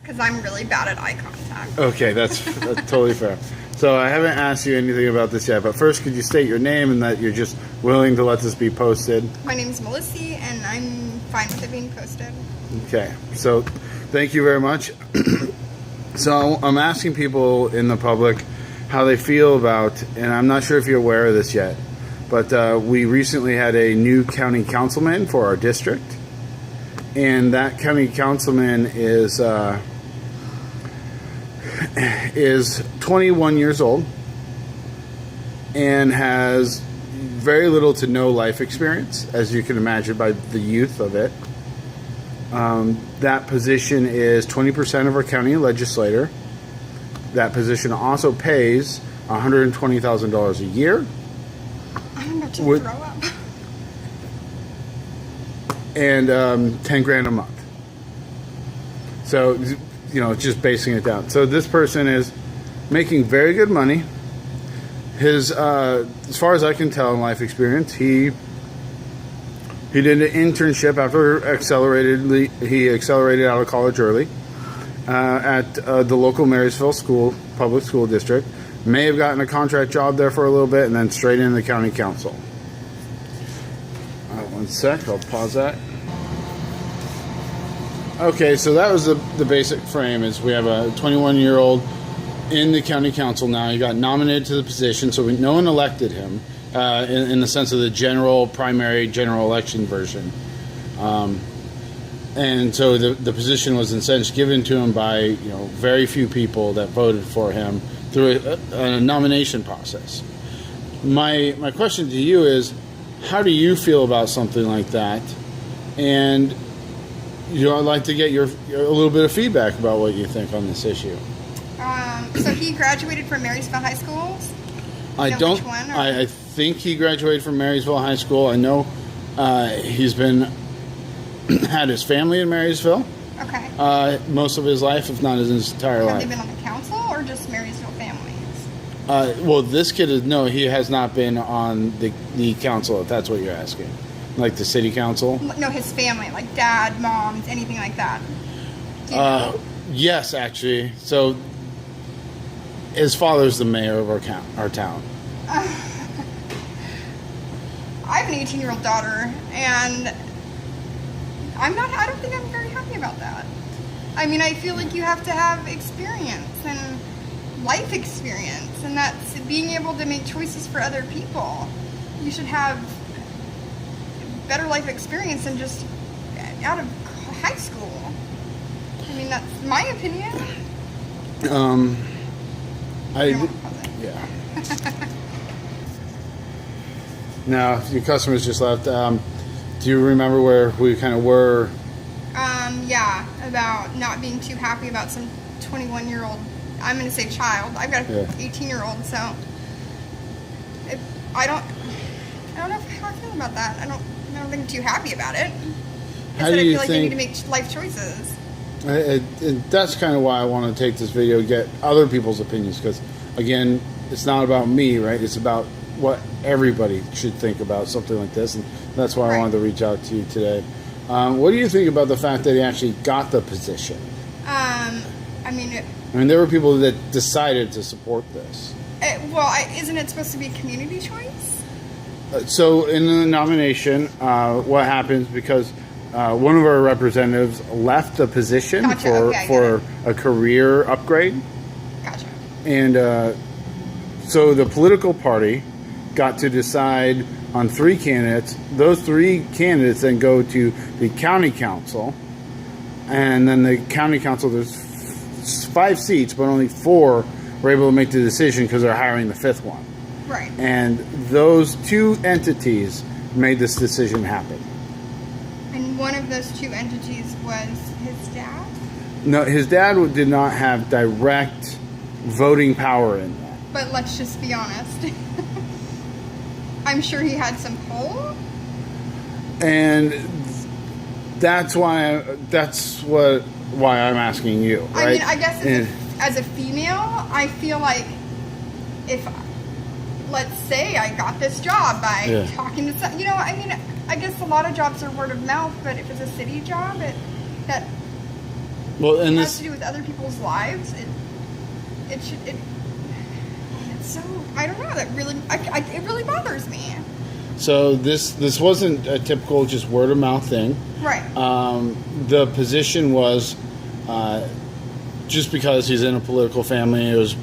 Because I'm really bad at eye contact. Okay, that's totally fair. So I haven't asked you anything about this yet, but first could you state your name and that you're just willing to let this be posted? My name's Melissa, and I'm fine with it being posted. Okay, so thank you very much. So I'm asking people in the public how they feel about, and I'm not sure if you're aware of this yet, but we recently had a new county councilman for our district, and that county councilman is 21 years old and has very little to no life experience, as you can imagine by the youth of it. That position is 20% of our county legislator. That position also pays $120,000 a year. I'm about to throw up. And 10 grand a month. So, you know, just basing it down. So this person is making very good money. His, as far as I can tell in life experience, he did an internship after he accelerated out of college early at the local Marysville public school district. May have gotten a contract job there for a little bit and then straight into the county council. One sec, I'll pause that. Okay, so that was the basic frame. Is we have a 21-year-old in the county council now. He got nominated to the position, so no one elected him in the sense of the primary general election version. And so the position was in a sense given to him by very few people that voted for him through a nomination process. My question to you is, how do you feel about something like that? And I'd like to get a little bit of feedback about what you think on this issue. So he graduated from Marysville High School? Which one? I think he graduated from Marysville High School. I know he's had his family in Marysville. Okay. Most of his life, if not his entire life. Have they been on the council or just Marysville families? Well, this kid he has not been on the council, if that's what you're asking. Like the city council? No, his family, like dad, moms, anything like that. Yes, actually. So his father's the mayor of our town. I have an 18-year-old daughter, and I don't think I'm very happy about that. I mean, I feel like you have to have experience and life experience, and that's being able to make choices for other people. You should have better life experience than just out of high school. I mean, that's my opinion. Yeah. Now, your customers just left. Do you remember where we kind of were? Yeah, about not being too happy about some 21-year-old, I'm going to say child. I've got an 18-year-old, so I don't know how I feel about that. I don't think I'm too happy about it. How do you I feel like you need to make life choices. That's kind of why I want to take this video, get other people's opinions, because, again, it's not about me, right? It's about what everybody should think about something like this, and that's why I wanted to reach out to you today. What do you think about the fact that he actually got the position? I mean, there were people that decided to support this. Isn't it supposed to be community choice? So in the nomination, what happens, because one of our representatives left the position for a career upgrade. Gotcha. And so the political party got to decide on 3 candidates. Those 3 candidates then go to the county council. And then the county council, there's 5 seats, but only 4 were able to make the decision because they're hiring the 5th one. Right. And those 2 entities made this decision happen. And one of those 2 entities was his dad? No, his dad did not have direct voting power in that. But let's just be honest. I'm sure he had some pull. And that's why I'm asking you, right? I mean, I guess as a female, I feel like if, let's say I got this job by talking to some, I mean, I guess a lot of jobs are word of mouth, but if it's a city job, Well, and it has this to do with other people's lives. It's so, I don't know, that really, it really bothers me. so this wasn't a typical just word of mouth thing. Right. The position was just because he's in a political family, he was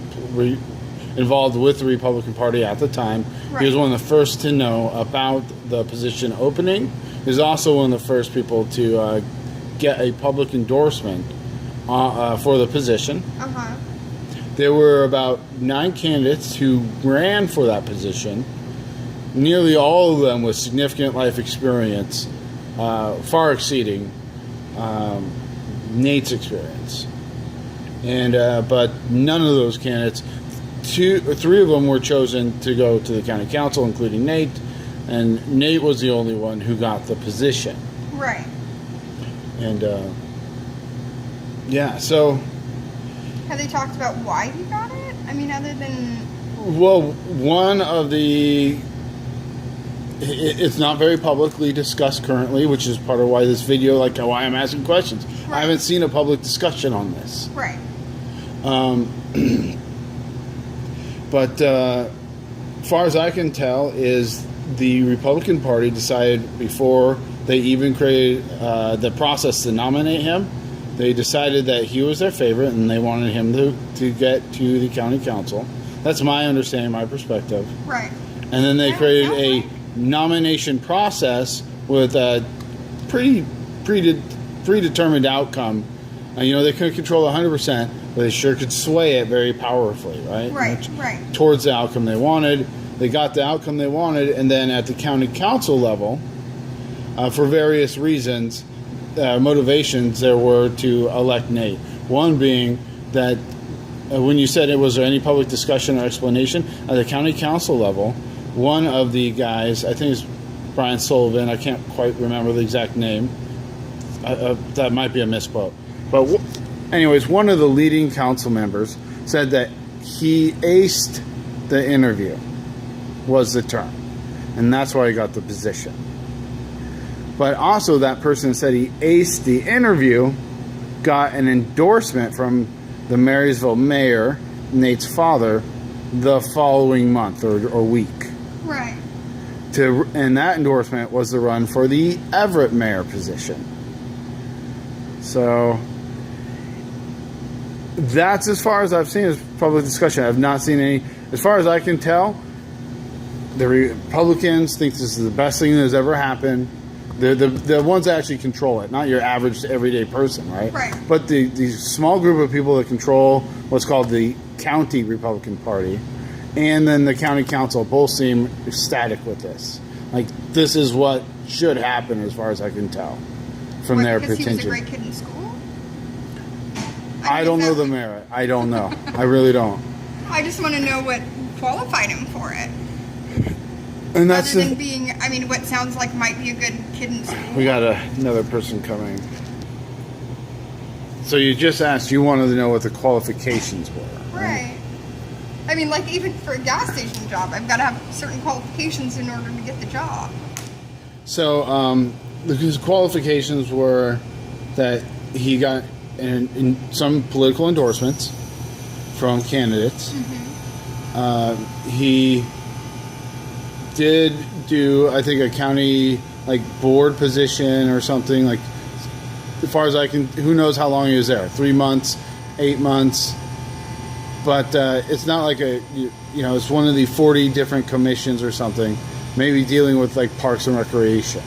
involved with the Republican Party at the time. Right. He was one of the first to know about the position opening. He was also one of the first people to get a public endorsement for the position. Uh-huh. There were about 9 candidates who ran for that position. Nearly all of them with significant life experience, far exceeding Nate's experience. And but none of those candidates, 2 or 3 of them were chosen to go to the county council, including Nate, and Nate was the only one who got the position. Right. And yeah, so Have they talked about why he got it? I mean, other than... well, one of the it's not very publicly discussed currently, which is part of why this video, like why I'm asking questions. Right. I haven't seen a public discussion on this. Right. But far as I can tell, is the Republican Party decided before they even created the process to nominate him, they decided that he was their favorite and they wanted him to get to the county council. That's my understanding, my perspective. Right. And then they Yeah, created sounds a right. nomination process with a pretty predetermined outcome. You know, they couldn't control 100%, but they sure could sway it very powerfully, right? Right, right. Towards the outcome they wanted. They got the outcome they wanted, and then at the county council level, for various reasons, motivations there were to elect Nate. One being that when you said was there any public discussion or explanation, at the county council level, one of the guys, I think it's Brian Sullivan, I can't quite remember the exact name, that might be a misquote. But anyways, one of the leading council members said that he aced the interview, was the term. And that's why he got the position. But also that person said he aced the interview, got an endorsement from the Marysville mayor, Nate's father, the following month or week. Right. And that endorsement was the run for the Everett mayor position. So that's as far as I've seen as public discussion. I've not seen any. As far as I can tell, the Republicans think this is the best thing that has ever happened. The ones that actually control it, not your average everyday person, right? Right. But the small group of people that control what's called the county Republican Party and then the county council both seem ecstatic with this. Like, this is what should happen as far as I can tell from their Because pretension. he was a great kid in school? I don't know the merit. I don't know. I really don't. I just want to know what qualified him for it. And that's Other than being, I mean, what sounds like might be a good kid in school. we got another person coming. So you just asked, you wanted to know what the qualifications were. Right. I mean, like, even for a gas station job, I've got to have certain qualifications in order to get the job. So his qualifications were that he got in some political endorsements from candidates. Mm-hmm. He did do, I think, a county board position or something. Like, as far as I can, who knows how long he was there? 3 months, 8 months. But it's not like it's one of the 40 different commissions or something, maybe dealing with parks and recreation.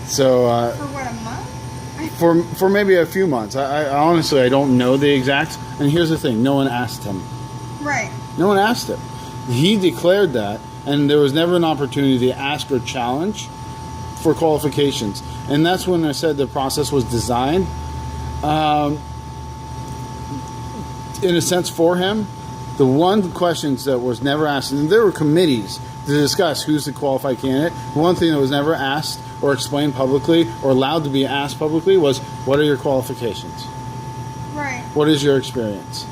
So For what, a month? for maybe a few months. I honestly, I don't know the exact. And here's the thing: no one asked him. Right. No one asked him. He declared that, and there was never an opportunity to ask or challenge for qualifications. And that's when I said the process was designed, in a sense, for him. The one questions that was never asked, and there were committees to discuss who's the qualified candidate. One thing that was never asked or explained publicly or allowed to be asked publicly was, what are your qualifications? Right. What is your experience?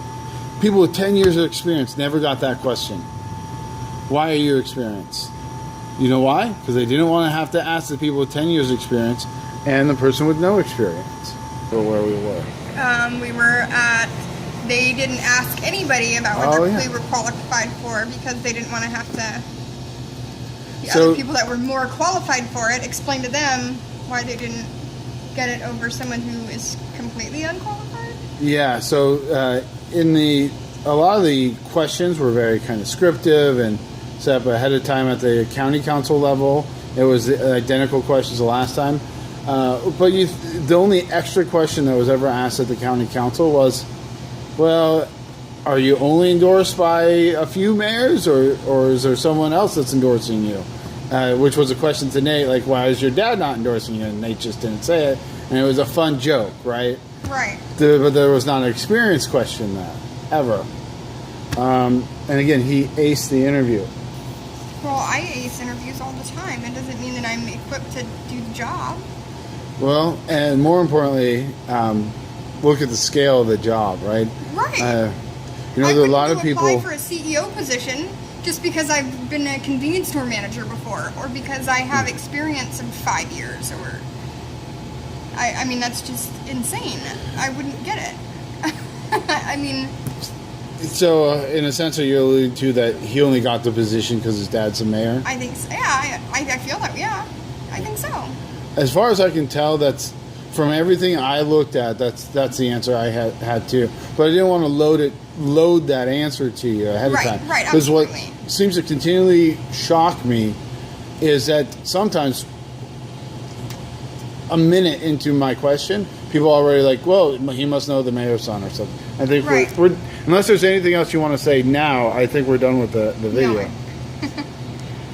People with 10 years of experience never got that question. Why are you experienced? You know why? Because they didn't want to have to ask the people with 10 years of experience and the person with no experience. or where we were? We were at. They didn't ask anybody about Oh, whether yeah. they were qualified for because they didn't want to have to. The So- other people that were more qualified for it explain to them why they didn't get it over someone who is completely unqualified. Yeah. So a lot of the questions were very kind of scriptive and set up ahead of time at the county council level. It was identical questions the last time. But the only extra question that was ever asked at the county council was, well, are you only endorsed by a few mayors, or is there someone else that's endorsing you? Which was a question to Nate, like, why is your dad not endorsing you? And Nate just didn't say it. And it was a fun joke, right? Right. But there was not an experience question ever. And again, he aced the interview. Well, I ace interviews all the time. It doesn't mean that I'm equipped to do the job. Well, and more importantly, look at the scale of the job, right? Right. There are a lot of people. I wouldn't apply for a CEO position just because I've been a convenience store manager before, or because I have experience of 5 years, or I mean, that's just insane. I wouldn't get it. I mean, So, in a sense, are you alluding to that he only got the position because his dad's the mayor? I think so. Yeah, I feel that. Yeah, I think so. As far as I can tell, that's from everything I looked at. That's the answer I had too. But I didn't want to load that answer to you ahead Right, of time. right, Because what absolutely. seems to continually shock me is that sometimes a minute into my question, people are already like, well, he must know the mayor's son or something. I think Right. we're unless there's anything else you want to say now, I think we're done with the video. No,